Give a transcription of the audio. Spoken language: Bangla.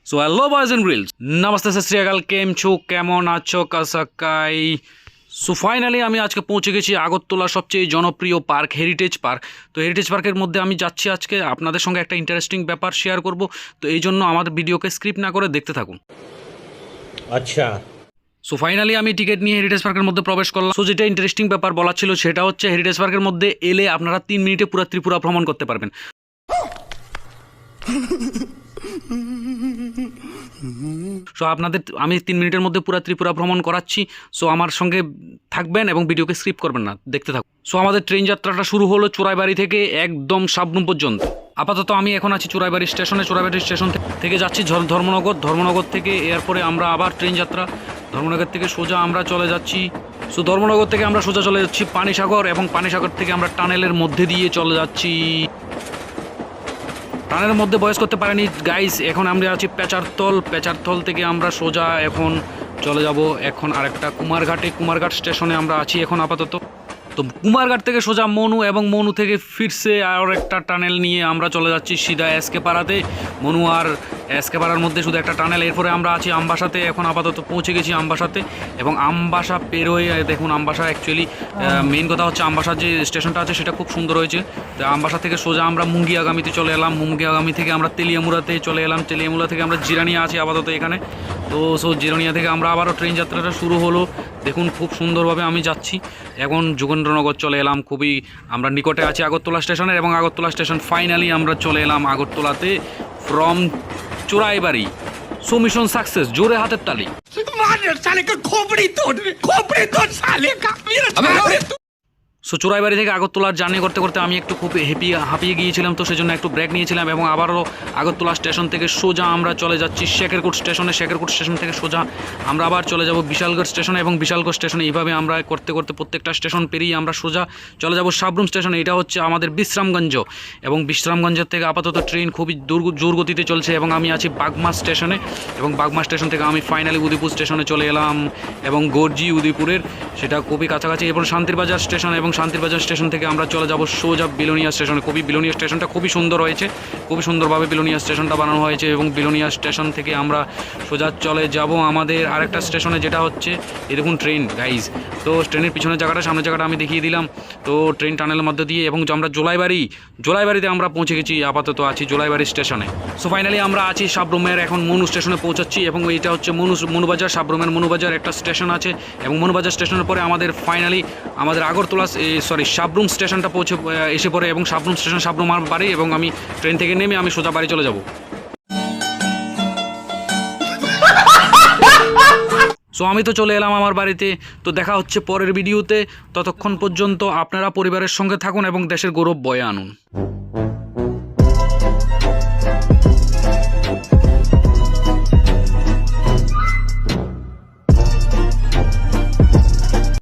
So hello boys and girls, नमस्ते सत श्री अकाल, केम छो केमन आछो कासाकाई। सो फाइनली আমি আজকে পৌঁছে গেছি আগরতলা সবচেয়ে জনপ্রিয় পার্ক হেরিটেজ পার্ক। তো হেরিটেজ পার্কের মধ্যে আমি যাচ্ছি আজকে আপনাদের সঙ্গে একটা ইন্টারেস্টিং ব্যাপার শেয়ার করব। তো এই জন্য আমাদের ভিডিওকে স্ক্রিপ্ট না করে দেখতে থাকুন। আচ্ছা, সো ফাইনালি আমি টিকিট নিয়ে হেরিটেজ পার্কের মধ্যে প্রবেশ করলাম। সো যেটা ইন্টারেস্টিং ব্যাপার বলা ছিল সেটা হচ্ছে হেরিটেজ পার্কের মধ্যে এলে আপনারা 3 মিনিটে পুরো ত্রিপুরা ভ্রমণ করতে পারবেন। সো আপনাদের আমি 3 মিনিটের মধ্যে পুরো ত্রিপুরা ভ্রমণ করাচ্ছি। সো আমার সঙ্গে থাকবেন এবং ভিডিওকে স্কিপ করবেন না, দেখতে থাকুন। সো আমাদের ট্রেন যাত্রাটা শুরু হলো চোরাইবাড়ি থেকে একদম সাবরুম পর্যন্ত। আপাতত আমি এখন আছি চোরাইবাড়ি স্টেশনে। চোরাইবাড়ি স্টেশন থেকে যাচ্ছি ধর্মনগর থেকে এরপরে আমরা আবার ট্রেন যাত্রা। ধর্মনগর থেকে সোজা আমরা চলে যাচ্ছি। সো ধর্মনগর থেকে আমরা সোজা চলে যাচ্ছি পানিসাগর, এবং পানিসাগর থেকে আমরা টানেলের মধ্যে দিয়ে চলে যাচ্ছি। টানেলের মধ্যে বয়স করতে পারেনি গাইস। এখন আমরা আছি পেচারতল থেকে আমরা সোজা এখন চলে যাব এখন আরেকটা কুমারঘাট স্টেশনে আমরা আছি এখন আপাতত। তো কুমারঘাট থেকে সোজা মনু, এবং মনু থেকে ফিরসে আর একটা টানেল নিয়ে আমরা চলে যাচ্ছি সিধা এসকে পাড়াতে। মনু আর এসকে পাড়ার মধ্যে শুধু একটা টানেল। এরপরে আমরা আছি আমবাসাতে, এখন আপাতত পৌঁছে গেছি আমবাসাতে। এবং আমবাসা পেরোয় দেখুন, আমবাসা অ্যাকচুয়ালি মেইন কথা হচ্ছে আমবাসার যে স্টেশনটা আছে সেটা খুব সুন্দর হয়েছে। তো আমবাসা থেকে সোজা আমরা মুঙ্গিয়াগামীতে চলে এলাম। মুঙ্গিয়াগামী থেকে আমরা তেলিয়ামুড়াতে চলে এলাম। তেলিয়ামুড়া থেকে আমরা জিরানিয়া আছি আপাতত এখানে। তো জিরানিয়া থেকে আমরা আবারও ট্রেন যাত্রাটা শুরু হলো। দেখুন খুব সুন্দরভাবে আমি যাচ্ছি। এখন যোগেন্দ্রনগর চলে এলাম, খুবই আমরা নিকটে আছি আগরতলা স্টেশনের। এবং আগরতলা স্টেশন ফাইনালি আমরা চলে এলাম আগরতলাতে from Churaibari. So mission success, জোরে হাতের তালি। সো চোরাইবাড়ি থেকে আগরতলার জার্নি করতে করতে আমি একটু খুব হাঁপিয়ে গিয়েছিলাম, তো সেজন্য একটু ব্রেক নিয়েছিলাম। এবং আবারও আগরতলা স্টেশন থেকে সোজা আমরা চলে যাচ্ছি শেখেরকোট স্টেশনে। শেখেরকোট স্টেশন থেকে সোজা আমরা আবার চলে যাব বিশালগড় স্টেশনে, এবং বিশালগড় স্টেশনে এইভাবে আমরা করতে করতে প্রত্যেকটা স্টেশন পেরিয়ে আমরা সোজা চলে যাব সাবরুম স্টেশনে। এটা হচ্ছে আমাদের বিশ্রামগঞ্জ, এবং বিশ্রামগঞ্জের থেকে আপাতত ট্রেন খুবই জোর গতিতে চলছে। এবং আমি আছি বাগমা স্টেশনে, এবং বাগমা স্টেশন থেকে আমি ফাইনালি উদয়পুর স্টেশনে চলে এলাম, এবং গর্জি উদয়পুরের সেটা খুবই কাছাকাছি। এরপর শান্তিরবাজার স্টেশন, এবং শান্তিরবাজার স্টেশন থেকে আমরা চলে যাব সোজা বিলোনিয়া স্টেশনে। বিলোনিয়া স্টেশনটা খুবই সুন্দর হয়েছে, খুবই সুন্দরভাবে বিলোনিয়া স্টেশনটা বানানো হয়েছে। এবং বিলোনিয়া স্টেশন থেকে আমরা সোজা চলে যাব আমাদের আরেকটা স্টেশনে, যেটা হচ্ছে এই দেখুন ট্রেন গাইজ। তো ট্রেনের পিছনের জায়গাটা সামনের জায়গাটা আমি দেখিয়ে দিলাম। তো ট্রেন টানেলের মধ্যে দিয়ে, এবং আমরা জোলাইবাড়িতে আমরা পৌঁছে গেছি, আপাতত আছি জোলাইবাড়ি স্টেশনে। সো ফাইনালি আমরা আছি সাবরুমের এখন মনু স্টেশনে পৌঁছাচ্ছি। এবং এইটা হচ্ছে মনুবাজার, সাবরুমের মনুবাজার একটা স্টেশন আছে। এবং মনুবাজার স্টেশনের পরে আমাদের ফাইনালি আমাদের আগরতলা সাবরুম স্টেশনটা এসে পড়ে। এবং সাবরুম স্টেশন সাবরুম আমার বাড়ি, এবং আমি ট্রেন থেকে নেমে আমি সোজা বাড়ি চলে যাব। সো আমি তো চলে এলাম আমার বাড়িতে। তো দেখা হচ্ছে পরের ভিডিওতে। ততক্ষণ পর্যন্ত আপনারা পরিবারের সঙ্গে থাকুন এবং দেশের গৌরব বয়ে আনুন।